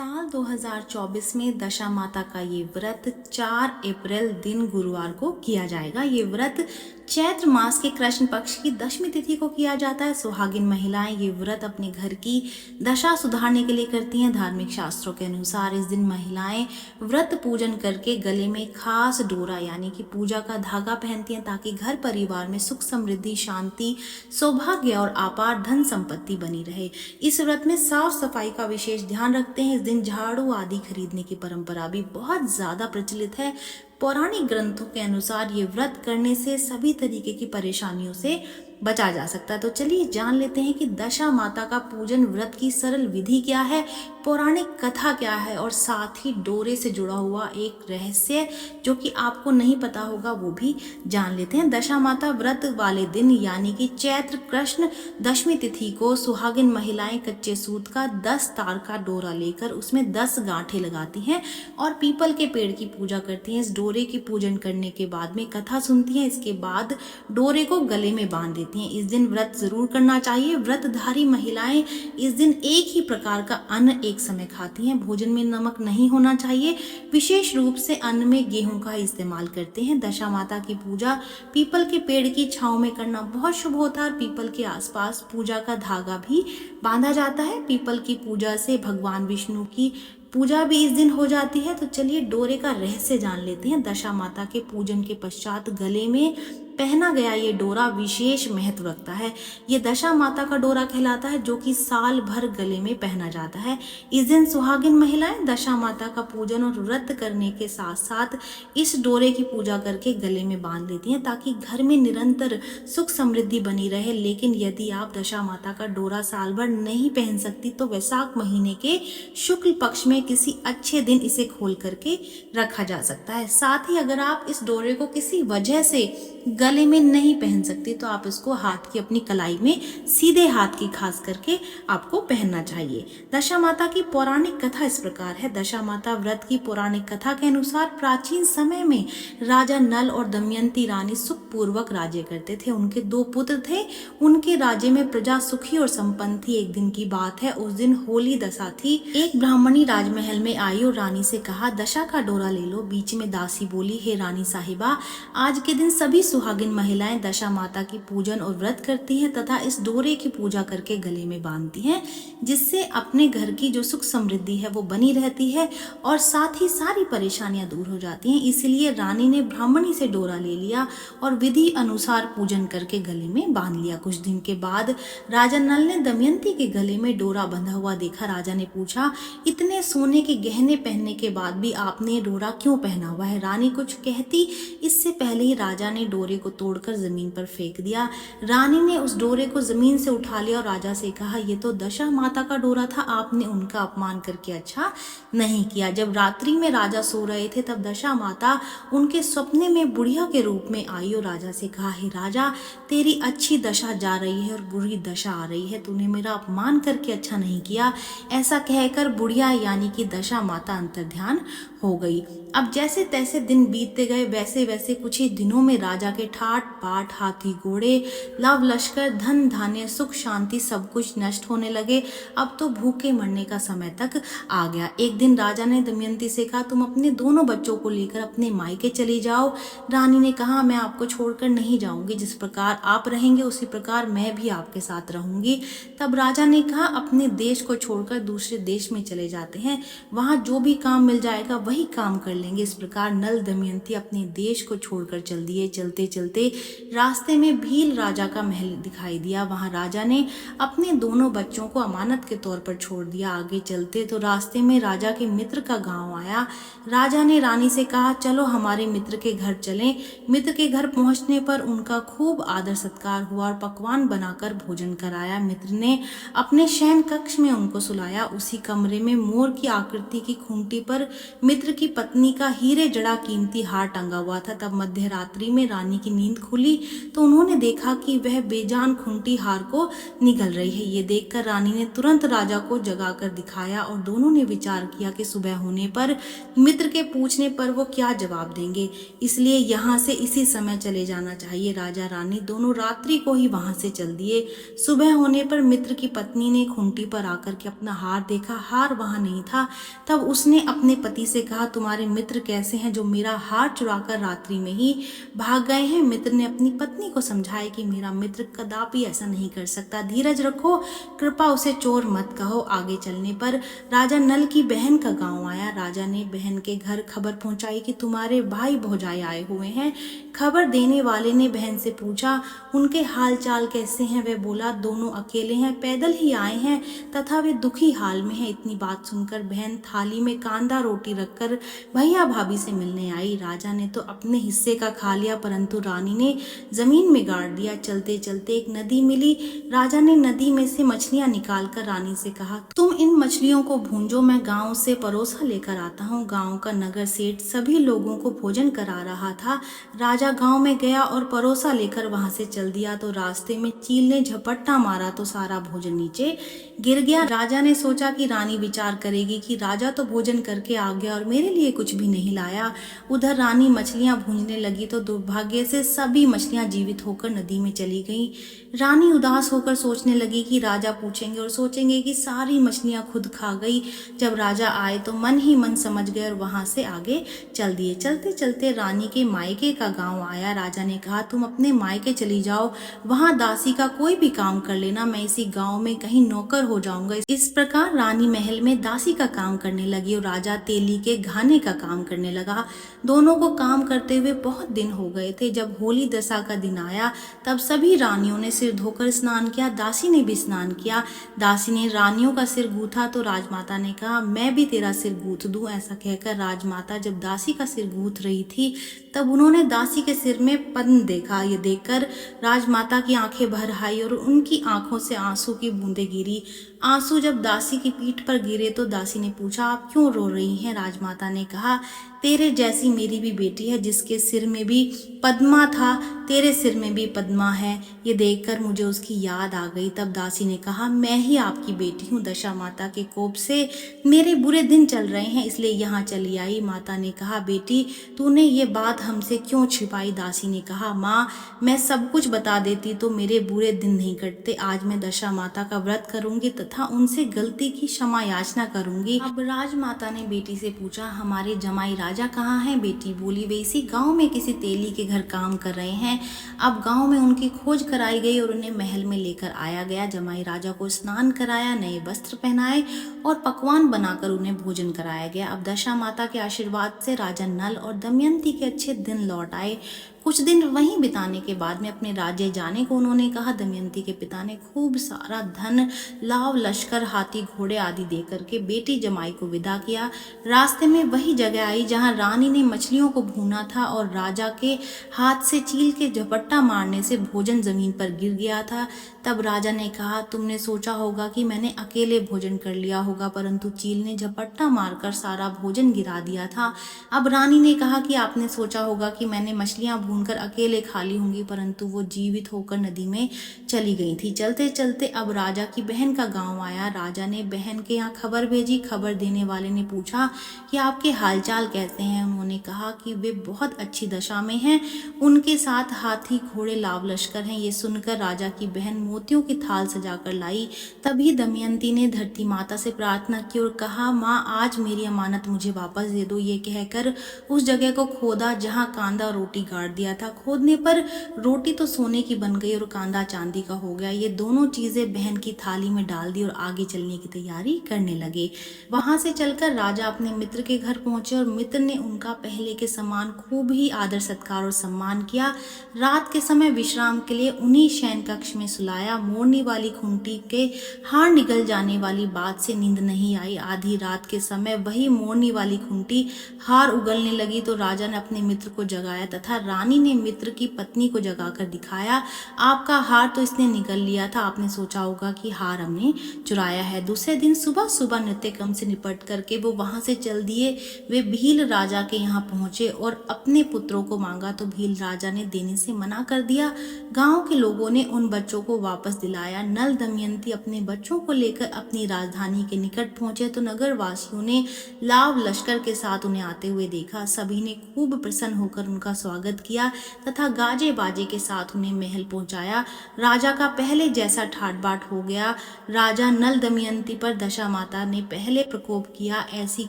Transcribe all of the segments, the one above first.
साल 2024 में दशा माता का ये व्रत 4 अप्रैल दिन गुरुवार को किया जाएगा। ये व्रत चैत्र मास के कृष्ण पक्ष की दशमी तिथि को किया जाता है। सुहागिन महिलाएं ये व्रत अपने घर की दशा सुधारने के लिए करती हैं। धार्मिक शास्त्रों के अनुसार इस दिन महिलाएं व्रत पूजन करके गले में खास डोरा यानी कि पूजा का धागा पहनती हैं ताकि घर परिवार में सुख समृद्धि शांति सौभाग्य और अपार धन संपत्ति बनी रहे। इस व्रत में साफ सफाई का विशेष ध्यान रखते हैं। इस दिन झाड़ू आदि खरीदने की परंपरा भी बहुत ज्यादा प्रचलित है। पौराणिक ग्रंथों के अनुसार ये व्रत करने से सभी तरीके की परेशानियों से बचा जा सकता है। तो चलिए जान लेते हैं कि दशा माता का पूजन व्रत की सरल विधि क्या है, पौराणिक कथा क्या है और साथ ही डोरे से जुड़ा हुआ एक रहस्य जो कि आपको नहीं पता होगा वो भी जान लेते हैं। दशा माता व्रत वाले दिन यानी कि चैत्र कृष्ण दशमी तिथि को सुहागिन महिलाएं कच्चे सूत का 10 तार का डोरा लेकर उसमें 10 गांठें लगाती हैं और पीपल के पेड़ की पूजा करती हैं। इस डोरे की पूजन करने के बाद में कथा सुनती हैं। इसके बाद डोरे को गले में बांध देती हैं। इस दिन व्रत जरूर करना चाहिए। व्रतधारी महिलाएं इस दिन एक ही प्रकार का अन्न एक समय खाती हैं। भोजन में नमक नहीं होना चाहिए। विशेष रूप से अन्न में गेहूं का इस्तेमाल करते हैं। दशा माता की पूजा पीपल के पेड़ की छांव में करना बहुत शुभ होता है और पीपल के आसपास पूजा का धागा भी बांधा जाता है। पीपल की पूजा से भगवान विष्णु की पूजा भी इस दिन हो जाती है। तो चलिए डोरे का रहस्य जान लेते हैं। दशा माता के पूजन के पश्चात गले में पहना गया ये डोरा विशेष महत्व रखता है। ये दशा माता का डोरा कहलाता है जो कि साल भर गले में पहना जाता है। इस दिन सुहागिन महिलाएं दशा माता का पूजन और व्रत करने के साथ साथ इस डोरे की पूजा करके गले में बांध लेती हैं ताकि घर में निरंतर सुख समृद्धि बनी रहे। लेकिन यदि आप दशा माता का डोरा साल भर नहीं पहन सकती तो वैशाख महीने के शुक्ल पक्ष में किसी अच्छे दिन इसे खोल करके रखा जा सकता है। साथ ही अगर आप इस डोरे को किसी वजह से गले में नहीं पहन सकती तो आप इसको हाथ की अपनी कलाई में सीधे हाथ की खास करके आपको पहनना चाहिए। दशा माता की पौराणिक कथा इस प्रकार है। दशा माता व्रत की पौराणिक कथा के अनुसार प्राचीन समय में राजा नल और दमयंती रानी सुखपूर्वक राज्य करते थे। उनके 2 पुत्र थे। उनके राज्य में प्रजा सुखी और संपन्न थी। एक दिन की बात है, उस दिन होली दशा थी। एक ब्राह्मणी राजमहल में आई और रानी से कहा दशा का डोरा ले लो। बीच में दासी बोली, हे रानी साहिबा, आज के दिन सभी सुहागिन महिलाएं दशा माता की पूजन और व्रत करती हैं तथा इस डोरे की पूजा करके गले में बांधती हैं जिससे अपने घर की जो सुख समृद्धि है वो बनी रहती है और साथ ही सारी परेशानियां दूर हो जाती हैं। इसलिए रानी ने ब्राह्मणी से डोरा ले लिया और विधि अनुसार पूजन करके गले में बांध लिया। कुछ दिन के बाद राजा नल ने दमयंती के गले में डोरा बंधा हुआ देखा। राजा ने पूछा, इतने सोने के गहने पहनने के बाद भी आपने डोरा क्यों पहना हुआ है? रानी कुछ कहती इससे पहले ही राजा ने डोरे को तोड़कर जमीन पर फेंक दिया। रानी ने उस डोरे को जमीन से उठा लिया और राजा से कहा, ये तो दशा माता का डोरा था, आपने उनका अपमान करके अच्छा नहीं किया। जब रात्रि में राजा सो रहे थे तब दशा माता उनके सपने में बुढ़िया के रूप में आई और राजा से कहा, हे राजा, तेरी अच्छी दशा जा रही है और बुरी दशा आ रही है, तूने मेरा अपमान करके अच्छा नहीं किया। ऐसा कहकर बुढ़िया यानी कि दशा माता अंतर्ध्यान हो गई। अब जैसे तैसे दिन बीतते गए वैसे वैसे कुछ ही दिनों में राजा के ठाट बाट हाथी घोड़े लव लश्कर धन धान्य सुख शांति सब कुछ नष्ट होने लगे। अब तो भूखे मरने का समय तक आ गया। एक दिन राजा ने दमयंती से कहा, तुम अपने दोनों बच्चों को लेकर अपने मायके चली जाओ। रानी ने कहा, मैं आपको छोड़कर नहीं जाऊंगी, जिस प्रकार आप रहेंगे उसी प्रकार मैं भी आपके साथ रहूंगी। तब राजा ने कहा, अपने देश को छोड़कर दूसरे देश में चले जाते हैं, वहां जो भी काम मिल जाएगा वही काम कर लेंगे। इस प्रकार नल दमयंती अपने देश को छोड़कर चल दिए। चलते चलते रास्ते में भील राजा का महल दिखाई दिया। वहां राजा ने अपने दोनों बच्चों को अमानत के तौर पर छोड़ दिया। आगे चलते तो रास्ते में राजा के मित्र का गांव आया। राजा ने रानी से कहा, चलो हमारे मित्र के घर चलें। मित्र के घर पहुंचने पर उनका खूब आदर सत्कार हुआ और पकवान बनाकर भोजन कराया। मित्र ने अपने शयन कक्ष में उनको सुलाया। उसी कमरे में मोर की आकृति की खूंटी पर मित्र की पत्नी का हीरे जड़ा कीमती हार टंगा हुआ था। तब मध्य रात्रि में रानी की नींद खुली तो उन्होंने देखा कि वह बेजान खूंटी हार को निगल रही है। ये देखकर रानी ने तुरंत राजा को जगाकर दिखाया और दोनों ने विचार किया कि सुबह होने पर मित्र के पूछने पर वो क्या जवाब देंगे, इसलिए यहाँ से इसी समय चले जाना चाहिए। राजा रानी दोनों रात्रि को ही वहां से चल दिए। सुबह होने पर मित्र की पत्नी ने खूंटी पर आकर के अपना हार देखा। हार वहां नहीं था। था। तब उसने अपने पति से कहा, तुम्हारे मित्र कैसे हैं जो मेरा हार चुराकर रात्रि में ही भाग गए हैं। मित्र ने अपनी पत्नी को समझाया कि मेरा मित्र कदापि ऐसा नहीं कर सकता, धीरज रखो, कृपा उसे चोर मत कहो। आगे चलने पर राजा नल की बहन का गांव आया। राजा ने बहन के घर खबर पहुंचाई कि तुम्हारे भाई भौजाई आए हुए हैं। खबर देने वाले ने बहन से पूछा, उनके हाल चाल कैसे हैं। वह बोला, दोनों अकेले हैं, पैदल ही आए हैं तथा वे दुखी हाल में हैं। इतनी बात सुनकर बहन थाली में कांदा रोटी रखकर भैया भाभी से मिलने आई। राजा ने तो अपने हिस्से का खा लिया, परंतु रानी ने जमीन में गाड़ दिया। चलते चलते एक नदी मिली। राजा ने नदी में से मछलियां निकालकर रानी से कहा, तुम इन मछलियों को भूंजो, मैं गांव से परोसा लेकर आता हूँ। गांव का नगर सेठ सभी लोगों को भोजन करा रहा था। राजा गांव में गया और परोसा लेकर वहां से चल दिया तो रास्ते में चील ने झपट्टा मारा तो सारा भोजन नीचे गिर गया। राजा ने सोचा कि रानी विचार करेगी कि राजा तो भोजन करके आ गया और मेरे लिए कुछ भी नहीं लाया। उधर रानी मछलियां भूंजने लगी तो दुर्भाग्य से सभी मछलियां जीवित होकर नदी में चली गईं। रानी उदास होकर सोचने लगी कि राजा पूछेंगे और सोचेंगे कि सारी मछलियां खुद खा गई। जब राजा आए तो मन ही मन समझ गए और वहां से आगे चल दिए। चलते चलते रानी के मायके का गांव आया। राजा ने कहा, तुम अपने मायके चली जाओ, वहां दासी का कोई भी काम कर लेना, मैं इसी गांव में कहीं नौकर हो जाऊंगा। इस प्रकार रानी महल में दासी का काम करने लगी और राजा तेली के घाने का काम करने लगा। दोनों को काम करते हुए बहुत दिन हो गए थे। जब होली दशा का दिन आया तब सभी रानियों ने सिर धोकर स्नान किया। दासी ने भी स्नान किया। दासी ने रानियों का सिर गूथा तो राजमाता ने कहा, मैं भी तेरा सिर गूथ दूं। ऐसा कहकर राजमाता जब दासी का सिर गूथ रही थी तब उन्होंने दासी के सिर में पद्म देखा। ये देखकर राजमाता की आंखें भर आई और उनकी आंखों से आंसू की बूंदें गिरी। आंसू जब दासी की पीठ पर गिरे तो दासी ने पूछा, आप क्यों रो रही हैं। राजमाता ने कहा, तेरे जैसी मेरी भी बेटी है जिसके सिर में भी पद्मा था, तेरे सिर में भी पद्मा है। ये देखकर मुझे उसकी याद आ गई। तब दासी ने कहा, मैं ही आपकी बेटी हूँ, दशा माता के कोप से मेरे बुरे दिन चल रहे हैं इसलिए यहाँ चली आई। माता ने कहा, बेटी तूने ये बात हमसे क्यों छिपाई। दासी ने कहा, माँ मैं सब कुछ बता देती तो मेरे बुरे दिन नहीं कटते। आज मैं दशा माता का व्रत करूंगी तथा उनसे गलती की क्षमा याचना करूंगी। अब राजमाता ने बेटी से पूछा, हमारे जमाई राजा कहाँ हैं। बेटी बोली, वे इसी गांव में किसी तेली के घर काम कर रहे हैं। अब गांव में उनकी खोज कराई गई और उन्हें महल में लेकर आया गया। जमाई राजा को स्नान कराया, नए वस्त्र पहनाए और पकवान बनाकर उन्हें भोजन कराया गया। अब दशा माता के आशीर्वाद से राजा नल और दमयंती के अच्छे दिन लौट आए। कुछ दिन वहीं बिताने के बाद में अपने राज्य जाने को उन्होंने कहा। दमयंती के पिता ने खूब सारा धन, लाव लश्कर, हाथी घोड़े आदि देकर के बेटी जमाई को विदा किया। रास्ते में वही जगह आई जहां रानी ने मछलियों को भूना था और राजा के हाथ से चील के झपट्टा मारने से भोजन जमीन पर गिर गया था। तब राजा ने कहा, तुमने सोचा होगा कि मैंने अकेले भोजन कर लिया होगा, परंतु चील ने झपट्टा मारकर सारा भोजन गिरा दिया था। अब रानी ने कहा कि आपने सोचा होगा कि मैंने मछलियां भूनकर अकेले खा ली होंगी, परंतु वो जीवित होकर नदी में चली गई थी। चलते चलते अब राजा की बहन का गांव आया। राजा ने बहन के यहाँ खबर भेजी। खबर देने वाले ने पूछा कि आपके हालचाल कैसे हैं। उन्होंने कहा कि वे बहुत अच्छी दशा में हैं, उनके साथ हाथी घोड़े लाव लश्कर हैं। ये सुनकर राजा की बहन मोतियों की थाल सजाकर लाई। तभी दमयंती ने धरती माता से प्रार्थना की और कहा, माँ आज मेरी अमानत मुझे वापस दे दो। ये कहकर उस जगह को खोदा जहाँ कांदा रोटी गाड़ दिया था। खोदने पर रोटी तो सोने की बन गई और कांदा चांदी का हो गया। ये दोनों चीजें बहन की थाली में डाल दी और आगे चलने की तैयारी करने लगे। वहां से चलकर राजा अपने मित्र के घर पहुंचे और मित्र ने उनका पहले के समान खूब ही आदर सत्कार और सम्मान किया। रात के समय विश्राम के लिए उन्हीं शयन कक्ष में सुलाया। मोरनी वाली खूंटी के हार निकल जाने वाली बात से नींद नहीं आई। आधी रात के समय वही मोरनी वाली खूंटी हार उगलने लगी तो राजा ने अपने मित्र को जगाया तथा रानी ने मित्र की पत्नी को जगाकर दिखाया, आपका हार तो इसने निगल लिया था। आपने सोचा होगा कि हार हमने चुराया है। दूसरे दिन सुबह सुबह नृत्य क्रम से निपट करके वो वहां से चल दिए। वे भील राजा के यहाँ पहुंचे और अपने पुत्रों को मांगा तो भील राजा ने देने से मना कर दिया। गांव के लोगों ने उन बच्चों को वापस दिलाया। नल दमयंती अपने बच्चों को लेकर अपनी राजधानी के निकट पहुंचे तो नगर वासियों ने लाव लश्कर के साथ उन्हें आते हुए देखा। सभी ने खूब प्रसन्न होकर उनका स्वागत किया तथा गाजे बाजे के साथ उन्हें महल पहुंचाया। राजा का पहले जैसा ठाट बाट हो गया। राजा नल दमयंती पर दशा माता ने पहले प्रकोप किया, ऐसी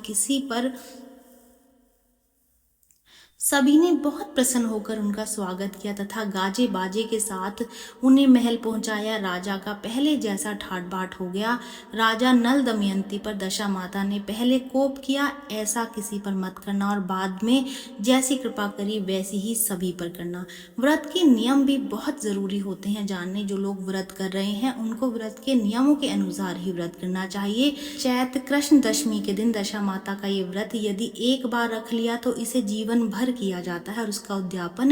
किसी पर सभी ने बहुत प्रसन्न होकर उनका स्वागत किया तथा गाजे बाजे के साथ उन्हें महल पहुंचाया। राजा का पहले जैसा ठाट बाट हो गया। राजा नल दमयंती पर दशा माता ने पहले कोप किया, ऐसा किसी पर मत करना और बाद में जैसी कृपा करी वैसी ही सभी पर करना। व्रत के नियम भी बहुत ज़रूरी होते हैं जानने। जो लोग व्रत कर रहे हैं उनको व्रत के नियमों के अनुसार ही व्रत करना चाहिए। चैत्र कृष्ण दशमी के दिन दशा माता का ये व्रत यदि एक बार रख लिया तो इसे जीवन भर किया जाता है और उसका उद्यापन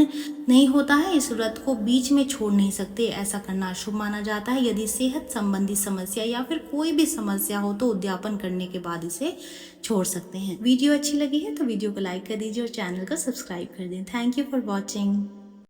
नहीं होता है। इस व्रत को बीच में छोड़ नहीं सकते, ऐसा करना शुभ माना जाता है। यदि सेहत संबंधी समस्या या फिर कोई भी समस्या हो तो उद्यापन करने के बाद इसे छोड़ सकते हैं। वीडियो अच्छी लगी है तो वीडियो को लाइक कर दीजिए और चैनल को सब्सक्राइब कर दें। Thank you for watching.